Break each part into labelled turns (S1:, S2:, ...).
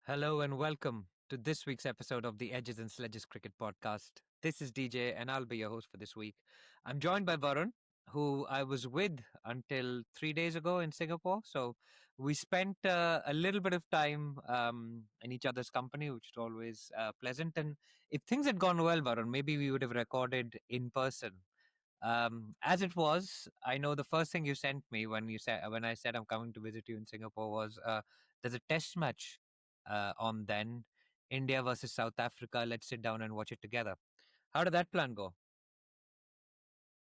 S1: Hello and welcome to this week's episode of the Edges and Sledges Cricket Podcast. This is DJ and I'll be your host for this week. I'm joined by Varun, who I was with until 3 days ago in Singapore. So we spent a little bit of time in each other's company, which is always pleasant. And if things had gone well, Varun, maybe we would have recorded in person. As it was, I know the first thing you sent me when I said I'm coming to visit you in Singapore was there's a test match on then India versus South Africa. Let's sit down and watch it together. How did that plan go?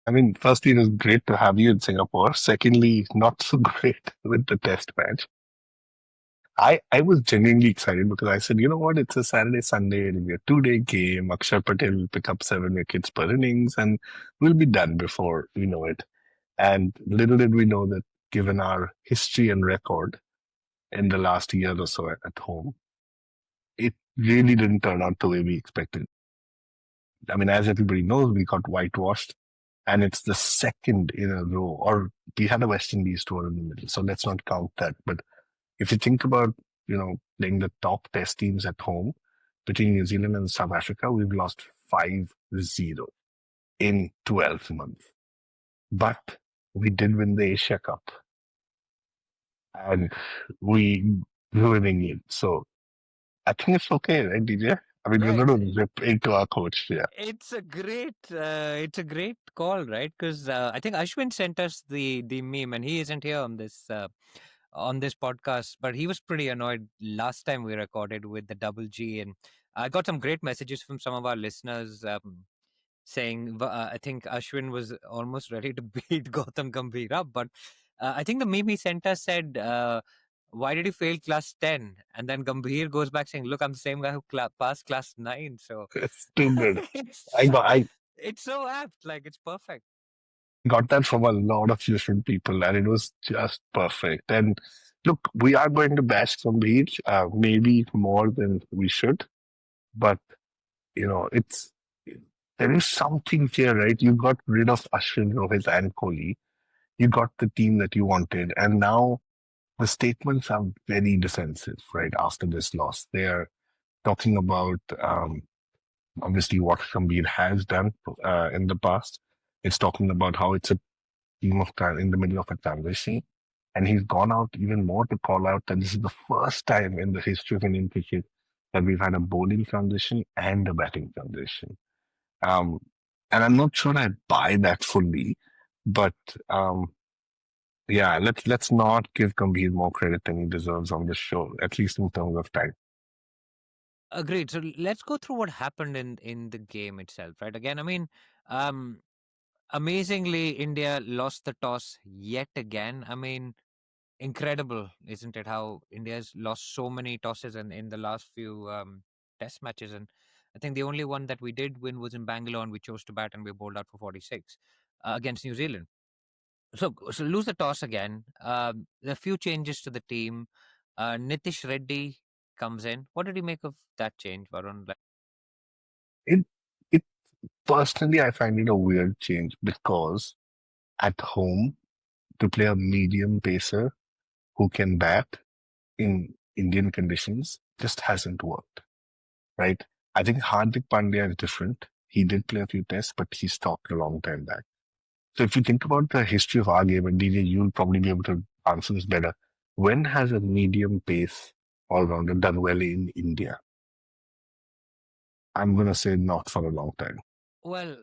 S2: I mean, firstly, it was great to have you in Singapore. Secondly, not so great with the test match. I was genuinely excited because I said, you know what, it's a Saturday, Sunday, it'll be a 2-day game. Akshar Patel will pick up 7 wickets per innings and we'll be done before we know it. And little did we know that given our history and record in the last year or so at home, it really didn't turn out the way we expected. I mean, as everybody knows, we got whitewashed and it's the second in a row. Or we had a West Indies tour in the middle, so let's not count that. But if you think about, playing the top test teams at home between New Zealand and South Africa, we've lost 5-0 in 12 months. But we did win the Asia Cup and we grew in England. So I think it's okay, right, DJ? I mean, we're
S1: Yeah,
S2: going to rip into our coach. Yeah.
S1: it's a great call, right? Because I think Ashwin sent us the meme, and he isn't here on this podcast, but he was pretty annoyed last time we recorded with the double G, and I got some great messages from some of our listeners. Saying I think Ashwin was almost ready to beat Gautam Gambhir up, but I think the meme he sent us said, "Why did you fail class 10?" And then Gambhir goes back saying, "Look, I'm the same guy who passed class 9." So
S2: It's too good. I
S1: it's
S2: got I
S1: it's so apt, like it's perfect.
S2: got that from a lot of different people, and it was just perfect. And look, we are going to bash some beach, maybe more than we should, but it's there is something here, right? You got rid of Ashwin, Rohit, and Kohli. You got the team that you wanted, and now the statements are very defensive, right? After this loss, they are talking about obviously what Gambhir has done in the past. It's talking about how it's a team of in the middle of a transition. And he's gone out even more to call out that this is the first time in the history of Indian cricket that we've had a bowling transition and a batting transition. Um, and I'm not sure I buy that fully, but yeah, let's not give Gambhir more credit than he deserves on this show, at least in terms of time.
S1: Agreed. So let's go through what happened in the game itself, right? Again, I mean, um, amazingly, India lost the toss yet again. I mean, incredible, isn't it? How India's lost so many tosses in the last few test matches, and I think the only one that we did win was in Bangalore, and we chose to bat and we bowled out for 46 against New Zealand. So lose the toss again. There are a few changes to the team. Nitish Reddy comes in. What did you make of that change, Varun? Like,
S2: It, it personally, I find it a weird change because at home to play a medium pacer who can bat in Indian conditions just hasn't worked, right? I think Hardik Pandya is different. He did play a few tests, but he stopped a long time back. So if you think about the history of our game, and DJ, you'll probably be able to answer this better. When has a medium pace all-rounder done well in India? I'm going to say not for a long time.
S1: well,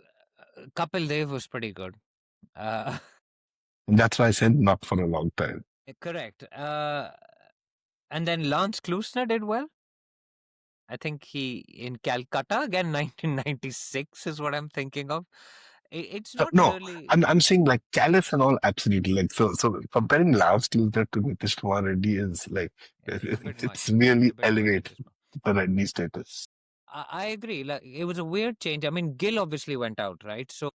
S1: Kapil Dev was pretty good. Uh,
S2: And that's why I said not for a long time.
S1: correct. And then Lance Klusner did well. I think he in Calcutta again, 1996 is what I'm thinking of. It's not
S2: No,
S1: really.
S2: I'm saying like Caliph and all, absolutely. Like so comparing Lance Tuesday to Nitish Kumar Reddy is like
S1: It's a bit
S2: it's
S1: much. It's
S2: really
S1: a bit much at
S2: elevated
S1: this point.
S2: the Reddy status.
S1: I agree. Like it was a weird change. I mean, Gill obviously went out, right? So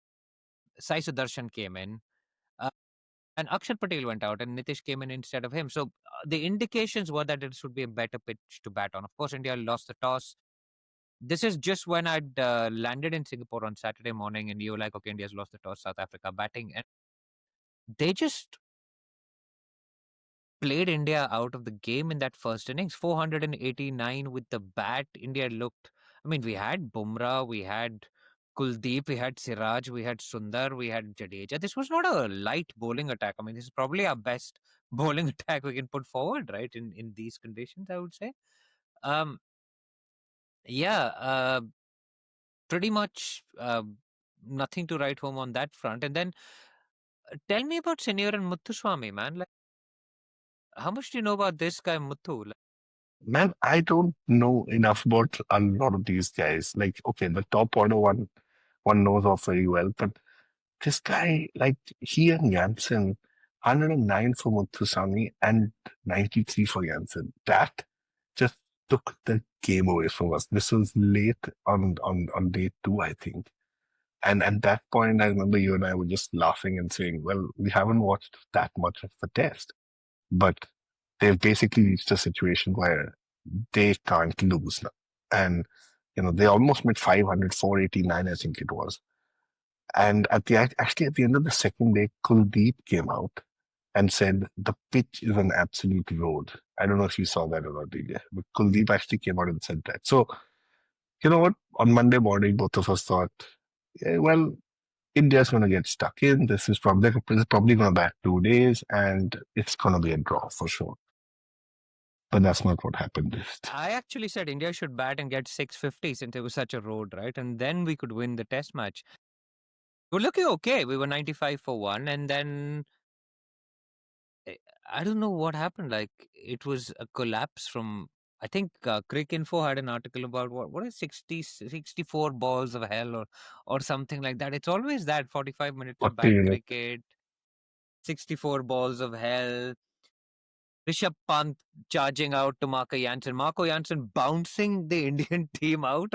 S1: Sai Sudarshan came in, uh, and Akshar Patel went out, and Nitish came in instead of him. So the indications were that it should be a better pitch to bat on. Of course, India lost the toss. This is just when I'd landed in Singapore on Saturday morning, and you were like, "Okay, India's lost the toss. South Africa batting," and they just played India out of the game in that first innings. 489 with the bat. India looked. I mean, we had Bumrah, we had Kuldeep, we had Siraj, we had Sundar, we had Jadeja. This was not a light bowling attack. I mean, this is probably our best bowling attack we can put forward, right? In these conditions, I would say. Um, yeah, pretty much nothing to write home on that front. And then tell me about Senior and Muthuswamy, man. Like, how much do you know about this guy Muthu? Like,
S2: Man, I don't know enough about a lot of these guys. Like, okay, the top order one knows of very well, but this guy, like he and Janssen, 109 for Muthuswamy and 93 for Janssen. That just took the game away from us. This was late on day two, I think. And at that point, I remember you and I were just laughing and saying, well, we haven't watched that much of the test, but they've basically reached a situation where they can't lose now. And, they almost made 500, 489, I think it was. And actually at the end of the second day, Kuldeep came out and said the pitch is an absolute road. I don't know if you saw that or not, DJ, but Kuldeep actually came out and said that. So, you know what? On Monday morning, both of us thought, yeah, well, India's going to get stuck in. This is probably going to bat 2 days, and it's going to be a draw for sure. But that's not what happened.
S1: I actually said India should bat and get 650 since it was such a road, right? And then we could win the test match. We're looking okay. We were 95 for one. And then eh, I don't know what happened. Like, it was a collapse from. I think Crick Info had an article about what is 60, 64 balls of hell or something like that. It's always that 45 minutes of
S2: 40
S1: bad
S2: units.
S1: cricket, 64 balls of hell. Rishabh Pant charging out to Marco Janssen. Marco Janssen bouncing the Indian team out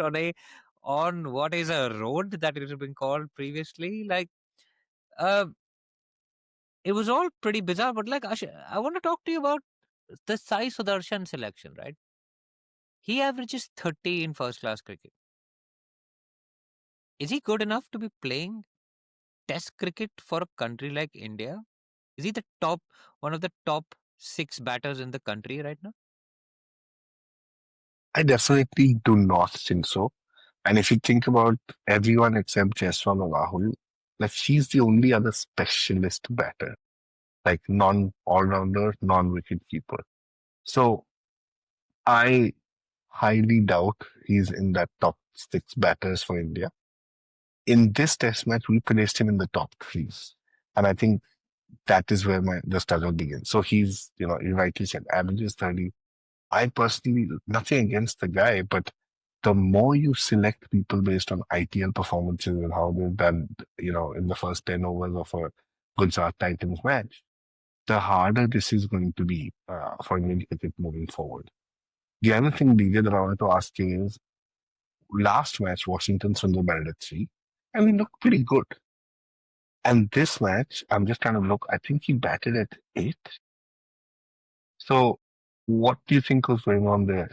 S1: on what is a road that it has been called previously. Like, uh, it was all pretty bizarre. But like, I want to talk to you about the Sai Sudarshan selection, right? He averages 30 in first class cricket. Is he good enough to be playing Test cricket for a country like India? Is he one of the top six batters in the country right now?
S2: I definitely do not think so. And if you think about everyone except Jaiswal and Rahul, like she's the only other specialist batter, like non all-rounder, non-wicket keeper. So I highly doubt he's in that top six batters for India. In this test match, we placed him in the top three. And I think that is where the struggle begins. So you rightly said, averages 30. I personally, nothing against the guy, but the more you select people based on IPL performances and how they've done, in the first 10 overs of a Gujarat Titans match, the harder this is going to be for Indian cricket moving forward. The other thing, DJ, that I wanted to ask you is last match, Washington Sundar batted at three, and he looked pretty good. And this match, I'm just trying to look, I think he batted at eight. So, what do you think was going on there?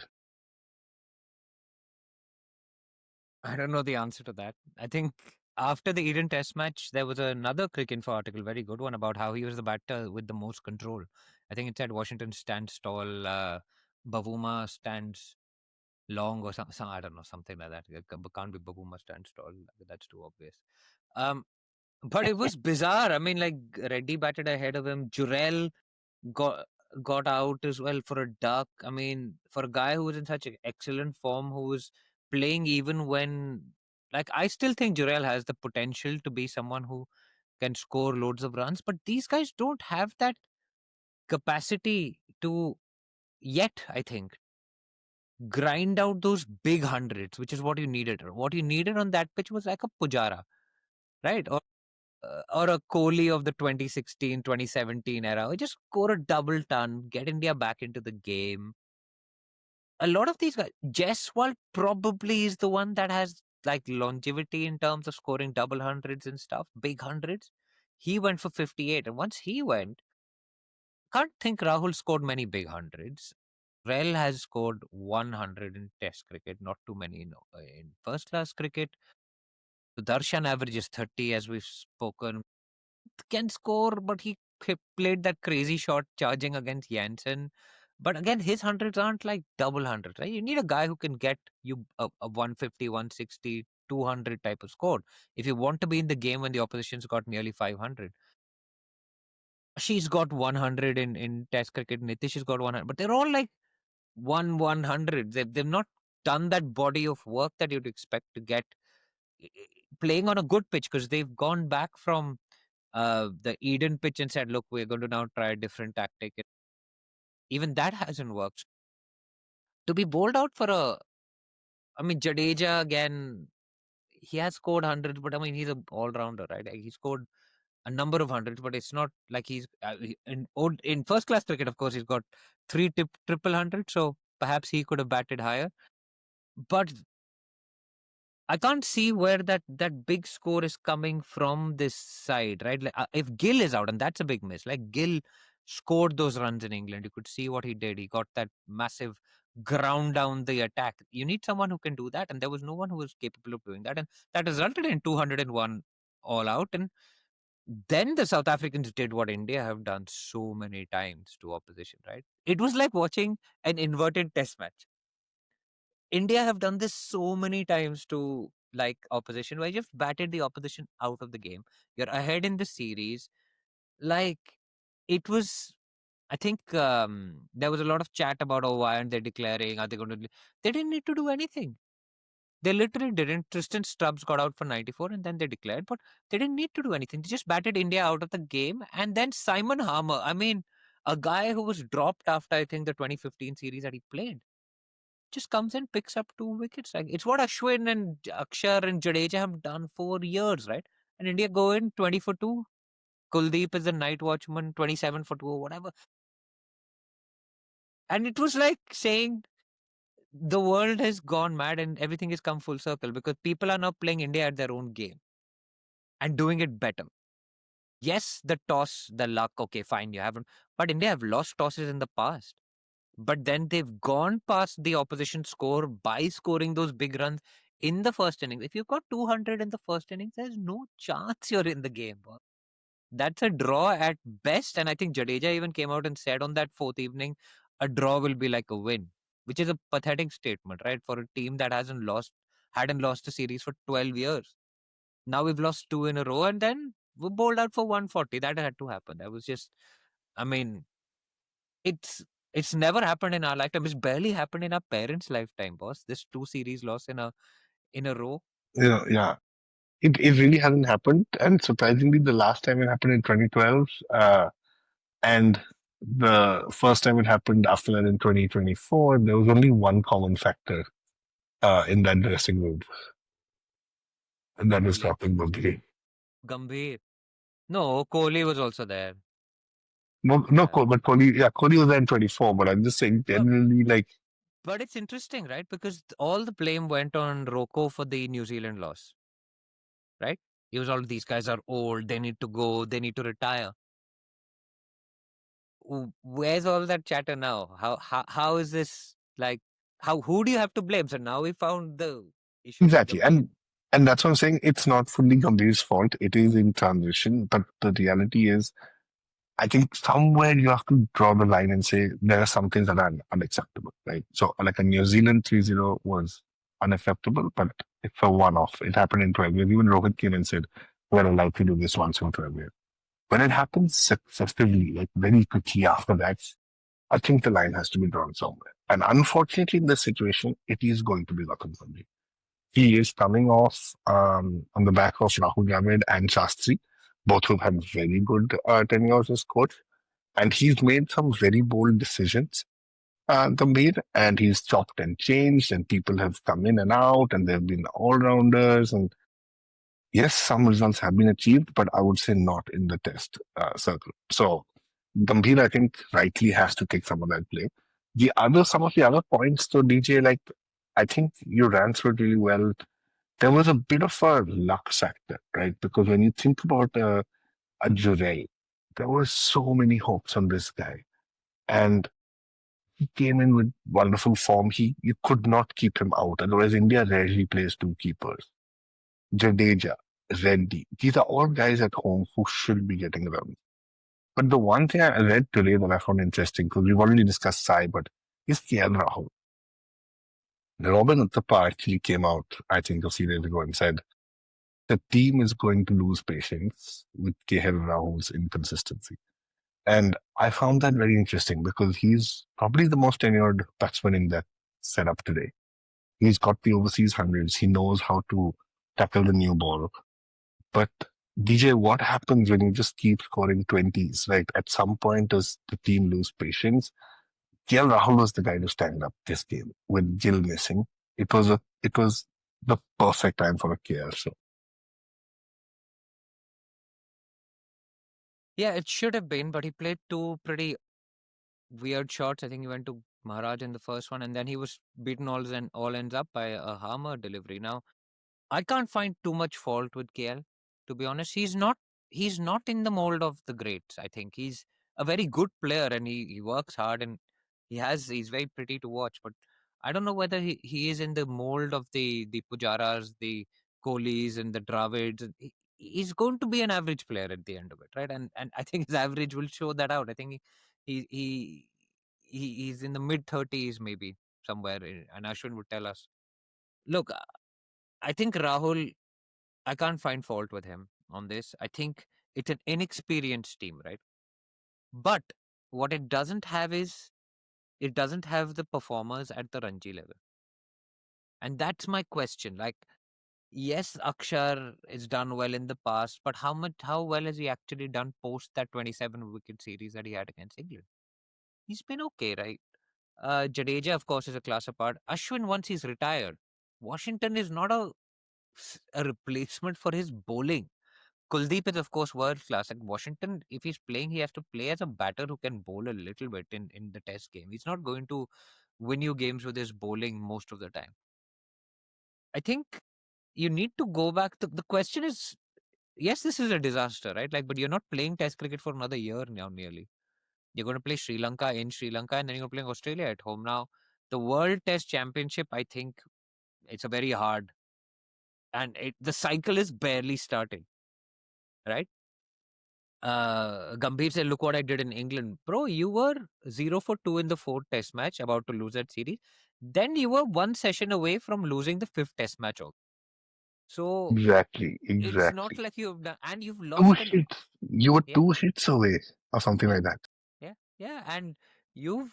S1: I don't know the answer to that. I think after the Eden Test match, there was another Crick Info article, very good one, about how he was the batter with the most control. I think it said Washington stands tall, Bavuma stands long, or some I don't know, something like that. Can't be Bavuma stands tall. That's too obvious. Um, but it was bizarre. I mean, like Reddy batted ahead of him. Jurel got got out as well for a duck. I mean, for a guy who was in such excellent form, who was playing even when, like, I still think Jurel has the potential to be someone who can score loads of runs, but these guys don't have that capacity to yet, I think, grind out those big hundreds, which is what you needed. What you needed on that pitch was like a Pujara, right? Or a Kohli of the 2016, 2017 era. Just score a double ton, get India back into the game. A lot of these guys, Jaiswal probably is the one that has like longevity in terms of scoring double hundreds and stuff, big hundreds. He went for 58, and once he went, can't think Rahul scored many big hundreds. Rel has scored 100 in Test cricket, not too many in first class cricket. Darshan averages 30, as we've spoken. Can score, but he played that crazy shot charging against Jansen. But again, his hundreds aren't like double hundreds, right? You need a guy who can get you a 150, 160, 200 type of score if you want to be in the game when the opposition's got nearly 500. She's got 100 in Test cricket. Nitish has got 100, but they're all like 100. They've not done that body of work that you'd expect to get playing on a good pitch, because they've gone back from the Eden pitch and said, look, we're going to now try a different tactic. Even that hasn't worked. To be bowled out for I mean, Jadeja again, he has scored hundreds, but I mean, he's an all rounder, right? Like, he scored a number of hundreds, but it's not like he's in first class cricket. Of course, he's got three triple hundred, so perhaps he could have batted higher. But I can't see where that big score is coming from this side, right? Like, if Gill is out, and that's a big miss. Like, Gill scored those runs in England. You could see what he did. He got that massive ground down the attack. You need someone who can do that, and there was no one who was capable of doing that, and that resulted in 201 all out. And then the South Africans did what India have done so many times to opposition, right? It was like watching an inverted test match. India have done this so many times to like opposition, where you've batted the opposition out of the game. You're ahead in the series. Like, it was, I think there was a lot of chat about, oh, why aren't they declaring? Are they going to? They didn't need to do anything. They literally didn't. Tristan Stubbs got out for 94 and then they declared, but they didn't need to do anything. They just batted India out of the game. And then Simon Harmer, I mean, a guy who was dropped after, I think, the 2015 series that he played, just comes and picks up 2 wickets. Like, it's what Ashwin and Akshar and Jadeja have done for years, right? And India go in 20 for 2. Kuldeep is the night watchman, 27 for 2 or whatever. And it was like saying the world has gone mad and everything has come full circle, because people are now playing India at their own game and doing it better. Yes, the toss, the luck, okay, fine, you haven't. But India have lost tosses in the past. But then they've gone past the opposition score by scoring those big runs in the first innings. If you've got 200 in the first innings, there's no chance you're in the game. That's a draw at best. And I think Jadeja even came out and said on that fourth evening, a draw will be like a win, which is a pathetic statement, right? For a team that hadn't lost a series for 12 years. Now we've lost 2 in a row, and then we bowled out for 140. That had to happen. That was just, I mean, it's it's never happened in our lifetime. It's barely happened in our parents' lifetime, boss. This 2 series loss in a row.
S2: Yeah. It really hasn't happened. And surprisingly, the last time it happened in 2012, and the first time it happened after that in 2024, there was only one common factor in that dressing room, and that was
S1: Kohli.
S2: Gautam Gambhir.
S1: Gambhir. No, Kohli was also there.
S2: No,
S1: Yeah.
S2: But Kohli, yeah, Kohli was there in 24, but I'm just saying
S1: No,
S2: generally, like,
S1: but it's interesting, right? Because all the blame went on Rocco for the New Zealand loss, right? It was all, these guys are old, they need to go, they need to retire. Where's all that chatter now? How is this like? How who do you have to blame? So now we found the issue with
S2: exactly.
S1: Gambhir.
S2: And that's what I'm saying. It's not fully Gambhir's fault. It is in transition, but the reality is, I think somewhere you have to draw the line and say there are some things that are unacceptable, right? So, like a New Zealand 3-0 was unacceptable, but it's a one-off. It happened in 12 years. Even Rohit came and said, we're allowed to do this once in 12 years. When it happens successively, like very quickly after that, I think the line has to be drawn somewhere. And unfortunately, in this situation, it is going to be Gautam Gambhir. He is coming off on the back of Rahul Dravid and Shastri, both who've had very good tenures as coach. And he's made some very bold decisions, Gambhir, and he's chopped and changed, and people have come in and out, and there have been all rounders. And yes, some results have been achieved, but I would say not in the test circle. So Gambhir, I think, rightly has to take some of that blame. Some of the other points, though, DJ, like, I think you ran through it really well. There was a bit of a luck factor, right? Because when you think about a Jurel, there were so many hopes on this guy. And he came in with wonderful form. You could not keep him out. Otherwise, India rarely plays two keepers. Jadeja, Reddy, these are all guys at home who should be getting runs. But the one thing I read today that I found interesting, because we've already discussed Sai, but is KL Rahul. Robin Uthappa actually came out, I think, a few days ago and said the team is going to lose patience with KL Rahul's inconsistency. And I found that very interesting because he's probably the most tenured batsman in that setup today. He's got the overseas hundreds. He knows how to tackle the new ball. But DJ, what happens when you just keep scoring 20s? Like at some point, does the team lose patience? KL Rahul was the guy to stand up this game with Gill missing. It was the perfect time for a KL show.
S1: Yeah, it should have been, but he played two pretty weird shots. I think he went to Maharaj in the first one, and then he was beaten all ends up by a hammer delivery. Now, I can't find too much fault with KL. To be honest, he's not in the mold of the greats. I think he's a very good player, and he works hard, and he's very pretty to watch. But I don't know whether he is in the mold of the Pujaras, the Kohlis, and the Dravids. He's going to be an average player at the end of it, right? And I think his average will show that out. I think he he, he's in the mid 30s maybe somewhere, and Ashwin would tell us. Look, I think Rahul, I can't find fault with him on this. I think it's an inexperienced team, right? But what it doesn't have is it doesn't have the performers at the Ranji level. And that's my question. Like, yes, Akshar is done well in the past, but how well has he actually done post that 27 wicket series that he had against England? He's been okay, right? Jadeja, of course, is a class apart. Ashwin, once he's retired, Washington is not a replacement for his bowling. Kuldeep is, of course, world class. Like Washington, if he's playing, he has to play as a batter who can bowl a little bit in the test game. He's not going to win you games with his bowling most of the time. I think you need to go back. The question is, yes, this is a disaster, right? Like, but you're not playing test cricket for another year now, nearly. You're going to play Sri Lanka in Sri Lanka, and then you're playing Australia at home. Now, the World Test Championship, I think it's a very hard, and the cycle is barely starting, right? Gambhir said, "Look what I did in England, bro. You were 0 for 2 in the fourth Test match, about to lose that series. Then you were one session away from losing the fifth Test match. Also, so
S2: Exactly,
S1: it's not
S2: exactly.
S1: like you've done, and you've
S2: Two
S1: lost an
S2: hits. You were
S1: yeah,
S2: 2 hits away or something
S1: yeah,
S2: like that.
S1: yeah, and you've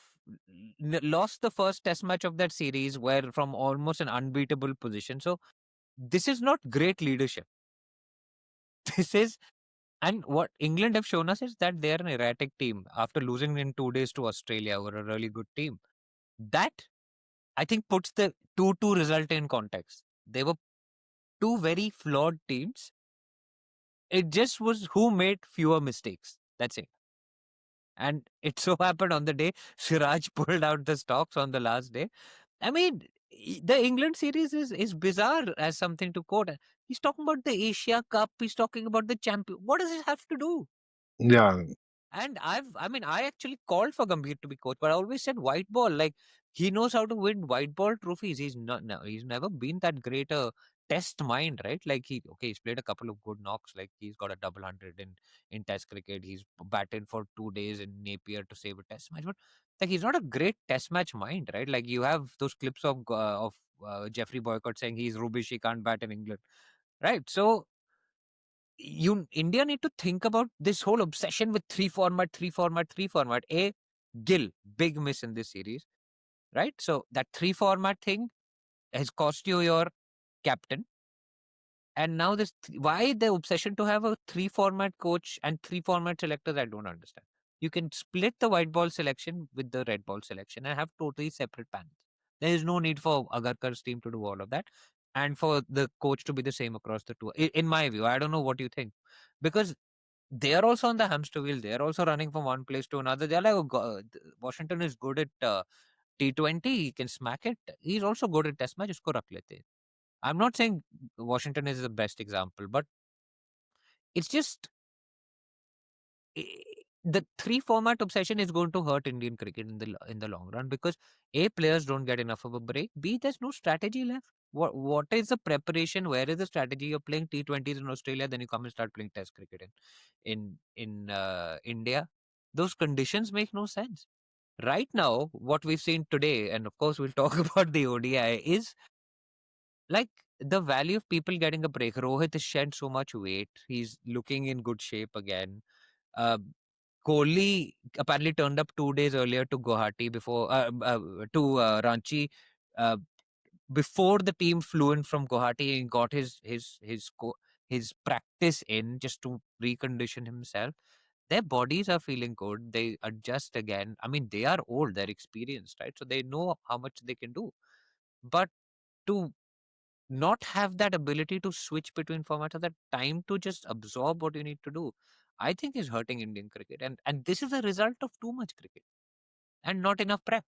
S1: lost the first Test match of that series, where from almost an unbeatable position. So this is not great leadership. This is And what England have shown us is that they are an erratic team after losing in 2 days to Australia, who are a really good team. That, I think, puts the 2-2 result in context. They were two very flawed teams. It just was who made fewer mistakes. That's it. And it so happened on the day Siraj pulled out the stocks on the last day. I mean, the England series is bizarre as something to quote. He's talking about the Asia Cup. He's talking about the champion. What does it have to do?
S2: Yeah,
S1: And I actually called for Gambhir to be coach, but I always said white ball. Like, he knows how to win white ball trophies. He's not, no, he's never been that great a test mind, right? Like, he's played a couple of good knocks. Like, he's got a double hundred in test cricket. He's batted for 2 days in Napier to save a test match. But like, he's not a great test match mind, right? Like, you have those clips of Jeffrey Boycott saying he's rubbish, he can't bat in England, right? So India need to think about this whole obsession with three format, three format, three format. Gill, big miss in this series, right? So that three format thing has cost you your captain. And now why the obsession to have a three format coach and three format selectors? I don't understand. You can split the white ball selection with the red ball selection and have totally separate panels. There is no need for Agarkar's team to do all of that, and for the coach to be the same across the two. In my view, I don't know what you think, because they are also on the hamster wheel. They are also running from one place to another. They're like, oh, Washington is good at T20. He can smack it. He's also good at Test match. Isko rakh lete. I'm not saying Washington is the best example, but it's just the three format obsession is going to hurt Indian cricket in the long run, because A, players don't get enough of a break. B, there's no strategy left. What is the preparation? Where is the strategy? You're playing T20s in Australia, then you come and start playing Test cricket in India. those conditions make no sense. Right now, what we've seen today, and of course we'll talk about the ODI, is like the value of people getting a break. Rohit has shed so much weight. He's looking in good shape again. Uh, Kohli apparently turned up 2 days earlier to Guwahati to Ranchi uh, before the team flew in from Guwahati and got his practice in just to recondition himself. Their bodies are feeling good. They adjust again. I mean, they are old. They're experienced, right? So they know how much they can do. But to not have that ability to switch between formats or that time to just absorb what you need to do, I think is hurting Indian cricket. And this is a result of too much cricket and not enough prep.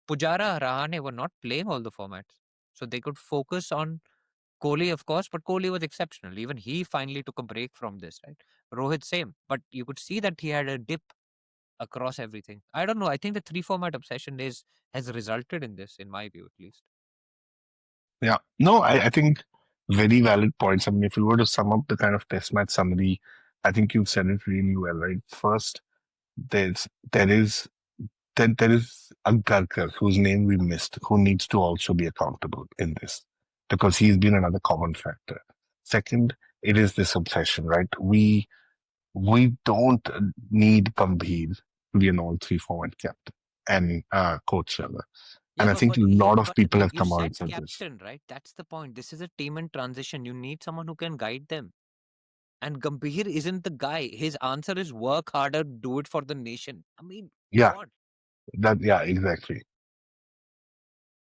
S1: Pujara, Rahane were not playing all the formats. So they could focus on Kohli, of course, but Kohli was exceptional. Even he finally took a break from this, right? Rohit, same. But you could see that he had a dip across everything. I don't know. I think the three format obsession is has resulted in this, in my view, at least.
S2: Yeah. No, I think very valid points. I mean, if you were to sum up the kind of test match summary, I think you've said it really well, right? First, there's there is there is a Garkar whose name we missed, who needs to also be accountable in this because he's been another common factor. Second, it is this obsession, right? We don't need Gambhir to be an all three format captain and coach rather.
S1: Yeah,
S2: And I think a lot of people have
S1: you
S2: come out
S1: said
S2: and said this.
S1: captain, right? That's the point. This is a team in transition. You need someone who can guide them. And Gambhir isn't the guy. His answer is work harder, do it for the nation. I mean, come
S2: Yeah,
S1: on.
S2: yeah, exactly.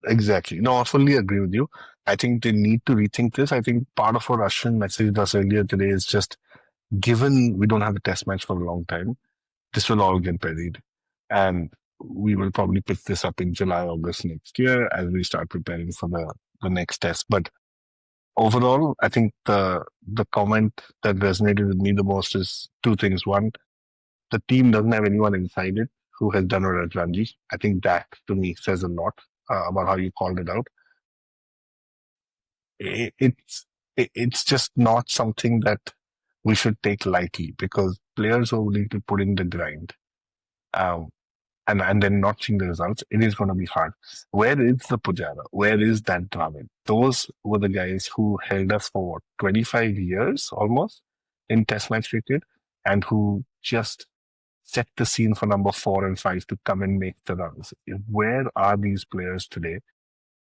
S2: Exactly. No, I fully agree with you. I think they need to rethink this. I think part of what Ashwin messaged us earlier today is just given we don't have a test match for a long time, this will all get buried. And we will probably pick this up in July, August next year as we start preparing for the next test. But overall, I think the comment that resonated with me the most is two things. One, the team doesn't have anyone inside it who has done it at Ranji. I think that to me says a lot about how you called it out. I- It's it's just not something that we should take lightly because players who are willing to put in the grind. Um, and then not seeing the results, it is going to be hard. Where is the Pujara? Where is that Dravid? Those were the guys who held us for what, 25 years almost in Test match cricket and who just set the scene for number 4 and 5 to come and make the runs. Where are these players today?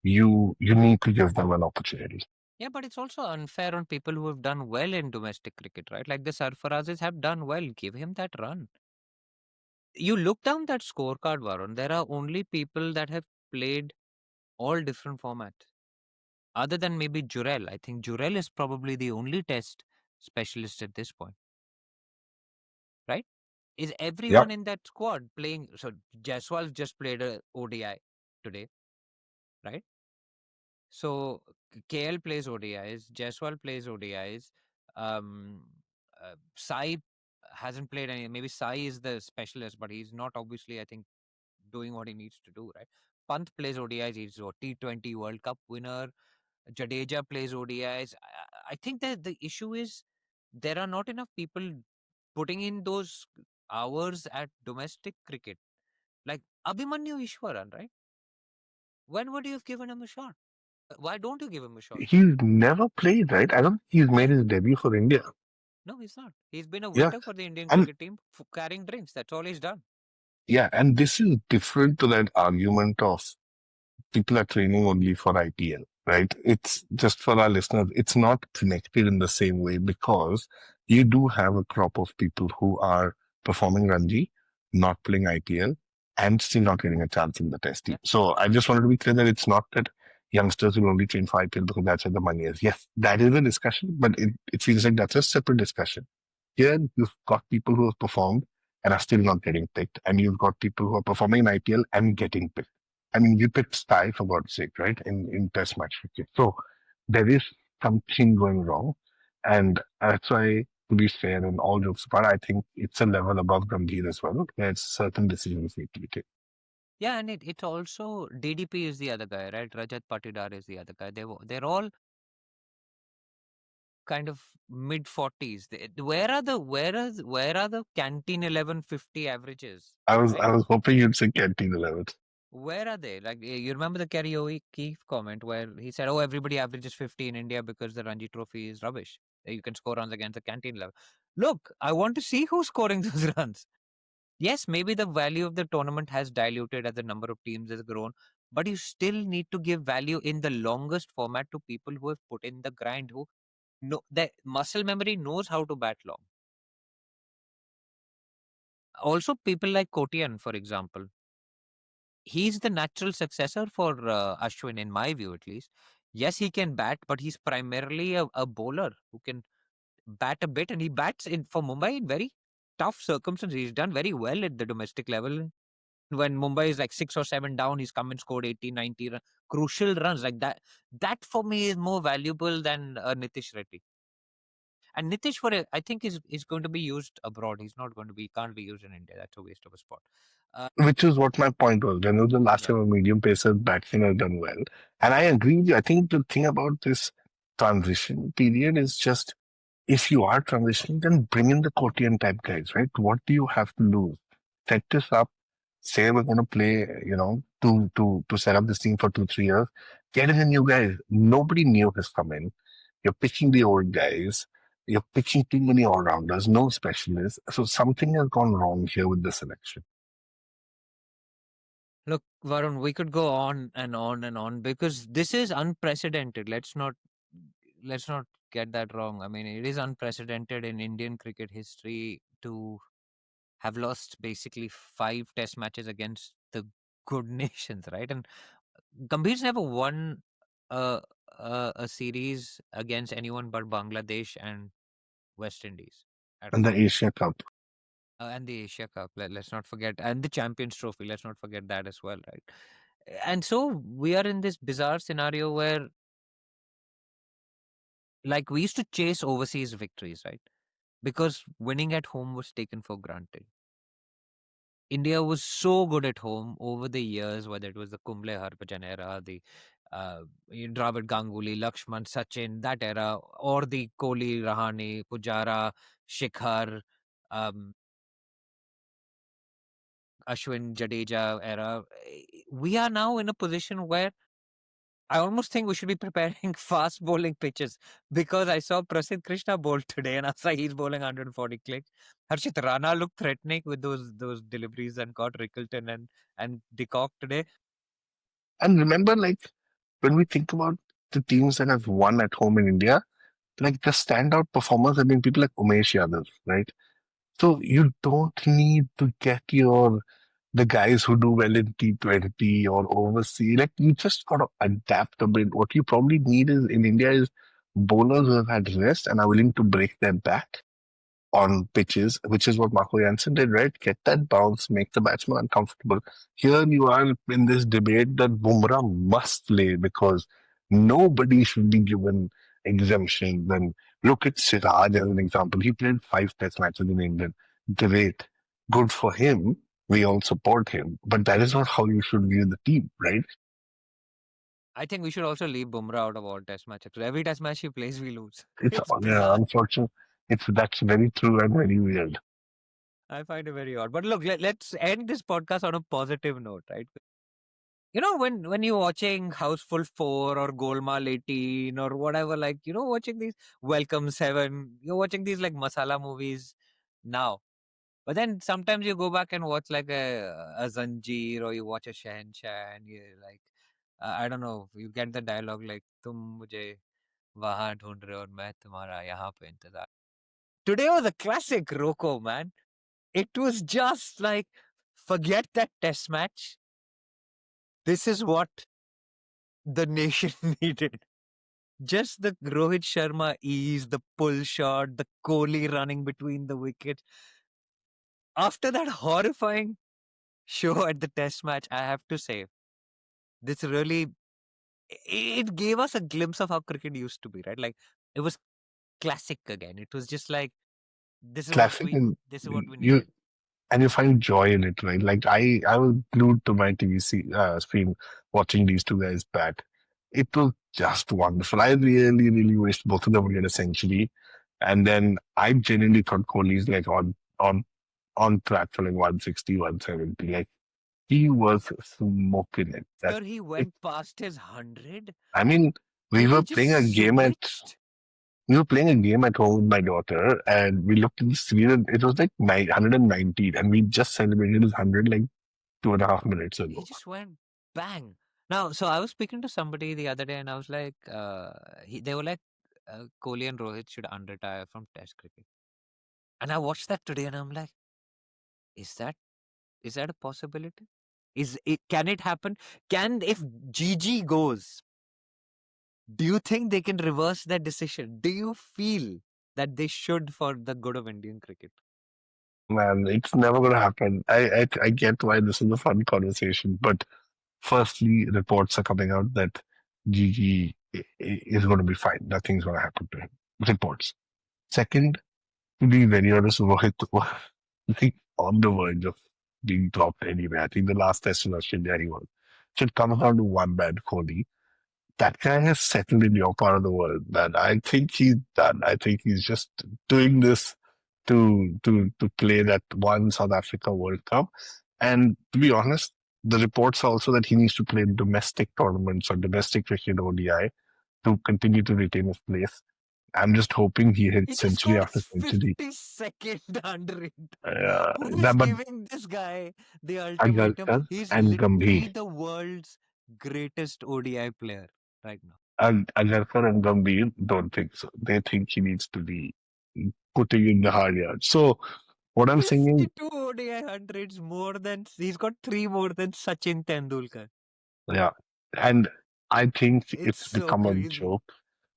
S2: You need to give them an opportunity.
S1: Yeah, but it's also unfair on people who have done well in domestic cricket, right? Like the Sarfarazes have done well. Give him that run. You look down that scorecard, Varun. There are only people that have played all different formats. Other than maybe Jurel. I think Jurel is probably the only test specialist at this point, right? Is
S2: Yep.
S1: everyone in that squad playing? So Jaiswal just played a ODI today, right? So KL plays ODIs, Jaiswal plays ODIs. Um, Sai hasn't played any. Maybe Sai is the specialist, but he's not obviously, I think, doing what he needs to do, right? Pant plays ODIs. He's a T20 World Cup winner. Jadeja plays ODIs. I think that the issue is there are not enough people putting in those hours at domestic cricket. Like Abhimanyu Ishwaran, right? When would you have given him a shot? Why don't you give him a shot?
S2: He's never played, right? I don't think he's made his debut for India.
S1: No, he's not. He's been a
S2: Yeah.
S1: wicket for the Indian
S2: And
S1: cricket team carrying drinks. That's all he's done.
S2: yeah, and this is different to that argument of people are training only for IPL, right? It's just for our listeners, it's not connected in the same way because you do have a crop of people who are performing Ranji, not playing IPL, and still not getting a chance in the test team.
S1: Yeah.
S2: So I just wanted to be clear that it's not that youngsters will only train for IPL because that's where the money is. Yes, that is a discussion, but it feels like that's a separate discussion. Here, you've got people who have performed and are still not getting picked, and you've got people who are performing in IPL and getting picked. I mean, we picked Sky for God's sake, right? In Test match cricket. So there is something going wrong. And that's why, to be fair and all jokes apart, I think it's a level above Gambhir as well. Where certain decisions need to be taken.
S1: Yeah, and it also DDP is the other guy, right? Rajat Patidar is the other guy. They're all kind of mid 40s. Where are the canteen 1150 averages,
S2: I
S1: right?
S2: was hoping you'd say Canteen 11.
S1: Where are they? Like you remember the karaoke Keith comment where he said, "Oh, everybody averages 50 in India because the Ranji Trophy is rubbish. You can score runs against the canteen level." Look, I want to see who's scoring those runs. Yes, maybe the value of the tournament has diluted as the number of teams has grown, but you still need to give value in the longest format to people who have put in the grind, who know the muscle memory knows how to bat long. Also, people like Kotian, for example, he's the natural successor for Ashwin, in my view, at least. Yes, he can bat, but he's primarily a bowler who can bat a bit, and he bats in for Mumbai in very tough circumstances. He's done very well at the domestic level. When Mumbai is like 6 or 7 down, he's come and scored 80, 90 crucial runs like that. That for me is more valuable than Nitish Reddy. And Nitish, I think is going to be used abroad. He's not going to be, can't be used in India. That's a waste of a spot. Uh,
S2: Which is what my point was. When was the last
S1: yeah.
S2: time a medium pacer batsman has done well? And I agree with you. I think the thing about this transition period is just if you are transitioning, then bring in the Kotian type guys, right? What do you have to lose? Set this up, say we're going to play, to set up this team for 2, 3 years. Get in the new guys. Nobody new has come in. You're pitching the old guys. You're pitching too many all rounders, no specialists. So something has gone wrong here with the selection.
S1: Look, Varun, we could go on and on and on because this is unprecedented. Let's not get that wrong. I mean, it is unprecedented in Indian cricket history to have lost basically 5 test matches against the good nations, right? And Gambhir's never won a, a series against anyone but Bangladesh and West Indies at
S2: And the
S1: home.
S2: Asia Cup.
S1: And the Asia Cup, let's not forget, and the Champions Trophy, let's not forget that as well, right? And so we are in this bizarre scenario where, like, we used to chase overseas victories, right? Because winning at home was taken for granted. India was so good at home over the years, whether it was the Kumble Harbhajan era, the Dravid Ganguly, Lakshman, Sachin, that era, or the Kohli, Rahane, Pujara, Shikhar, um, Ashwin, Jadeja era. We are now in a position where I almost think we should be preparing fast bowling pitches because I saw Prasidh Krishna bowl today and I was like, he's bowling 140 clicks. Harshit Rana looked threatening with those deliveries and got Rickleton and De Kock today.
S2: And remember, like, when we think about the teams that have won at home in India, like the standout performers have been people like Umesh Yadav, right? So you don't need to get the guys who do well in T20 or overseas. Like you just gotta adapt a bit. What you probably need is in India is bowlers who have had rest and are willing to break their back on pitches, which is what Marco Jansen did, right? Get that bounce, make the batsman uncomfortable. Here you are in this debate that Bumrah must play because nobody should be given exemption. Then look at Siraj as an example. He played 5 test matches in England. Great. Good for him. We all support him. But that is not how you should view the team, right?
S1: I think we should also leave Bumrah out of all test matches. Every test match he plays, we lose.
S2: It's
S1: It's
S2: yeah,
S1: bizarre.
S2: unfortunate. That's very true and very weird.
S1: I find it very odd. But look, let's end this podcast on a positive note, right? You know, when you're watching Houseful 4 or Golmaal 18 or whatever, like, watching these Welcome 7, you're watching these like masala movies now. But then sometimes you go back and watch like a Zanjeer or you watch a Shahenshah and you like, I don't know, you get the dialogue like, Tum mujhe wahan dhoond rahe ho aur main tumhara yahan pe intezar. Today was a classic Roko, man. It was just like, forget that test match. This is what the nation needed. Just the Rohit Sharma ease, the pull shot, the Kohli running between the wickets. After that horrifying show at the test match, I have to say, this really, it gave us a glimpse of how cricket used to be, right? Like, it was classic again. It was just like,
S2: Classic and
S1: this is what we
S2: you
S1: needed.
S2: and you find joy in it, right? Like I was glued to my screen watching these two guys bat. It was just wonderful. I really, really wished both of them would get a century. And then I genuinely thought Kohli's like on track for like 160, 170. Like he was smoking it. That
S1: After he
S2: it,
S1: went past his 100,
S2: I mean, we
S1: Kohli
S2: were
S1: just
S2: playing a game at
S1: switched.
S2: we were playing a game at home with my daughter, and we looked at the screen, and it was like 119, and we just celebrated his 100 like 2.5 minutes
S1: He
S2: ago.
S1: just went bang. Now, so I was speaking to somebody the other day, and I was like, they were like, Kohli and Rohit should unretire from Test cricket. And I watched that today, and I'm like, is that is that a possibility? Is it? Can it happen? Can if GG goes? Do you think they can reverse that decision? Do you feel that they should for the good of Indian cricket?
S2: Man, it's never gonna happen. I get why this is a fun conversation, but firstly, reports are coming out that Gigi is going to be fine. Nothing's going to happen to him. Reports. Second, to be very honest, Rohit was like on the verge of being dropped anyway. I think the last test in Australia he was. So it comes down to one man, Kohli. That guy has settled in your part of the world, man. I think he's done. I think he's just doing this to play that one South Africa World Cup. And to be honest, the reports are also that he needs to play in domestic tournaments or domestic cricket ODI to continue to retain his place. I'm just hoping he
S1: He
S2: hits
S1: just
S2: century
S1: got his
S2: after century.
S1: 52nd 100. Who is
S2: That, but
S1: giving this guy the ultimatum?
S2: Agarkar
S1: He's
S2: and
S1: literally
S2: Gambhir.
S1: the world's greatest ODI player right now.
S2: Agarkar and Gambhir don't think so. They think he needs to be putting in the hard yards. So what I'm saying is,
S1: 52 ODI hundreds more than he's got three more than Sachin Tendulkar.
S2: yeah. And I think
S1: It's
S2: it's
S1: so
S2: become a
S1: crazy.
S2: joke.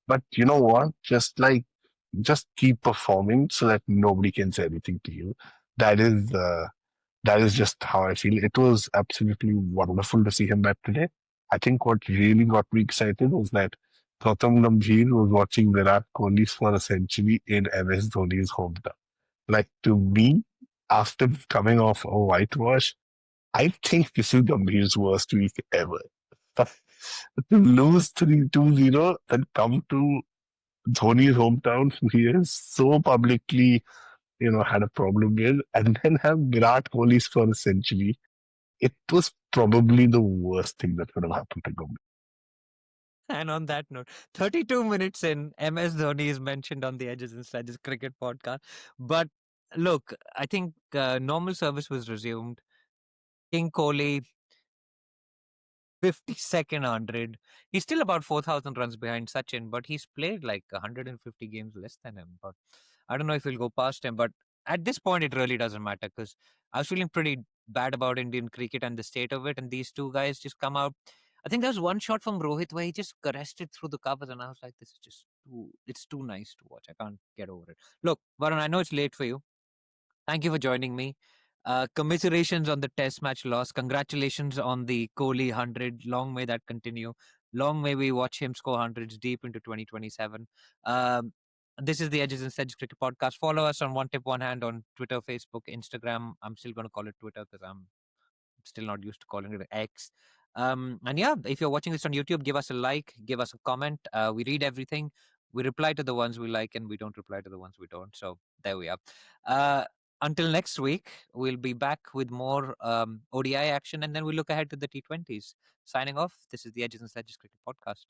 S2: But you know what? Just keep performing so that nobody can say anything to you. That is that is just how I feel. It was absolutely wonderful to see him back today. I think what really got me excited was that Gautam Gambhir was watching Virat Kohli for a century in MS Dhoni's hometown. Like to me, after coming off a whitewash, I think this is Gambhir's worst week ever. To lose 3-2-0 and come to Dhoni's hometown, who he has so publicly, had a problem with, and then have Virat Kohli for a century. It was probably the worst thing that could have happened to Gambhir.
S1: And on that note, 32 minutes in, MS Dhoni is mentioned on the Edges and Sledges cricket podcast. But look, I think normal service was resumed. King Kohli 52nd 100. He's still about 4,000 runs behind Sachin, but he's played like 150 games less than him. But I don't know if he'll go past him. But at this point, it really doesn't matter because I was feeling pretty bad about Indian cricket and the state of it. And these two guys just come out. I think there was one shot from Rohit where he just caressed it through the covers, and I was like, "This is just it's too nice to watch. I can't get over it." Look, Varun, I know it's late for you. Thank you for joining me. Commiserations on the test match loss. Congratulations on the Kohli 100. Long may that continue. Long may we watch him score hundreds deep into 2027. Um, this is the Edges and Sedges Cricket Podcast. Follow us on One Tip One Hand on Twitter, Facebook, Instagram. I'm still going to call it Twitter because I'm still not used to calling it X. And yeah, if you're watching this on YouTube, give us a like, give us a comment. We read everything. We reply to the ones we like and we don't reply to the ones we don't. So there we are. Uh, until next week, we'll be back with more ODI action and then we'll look ahead to the T20s. Signing off, this is the Edges and Sedges Cricket Podcast.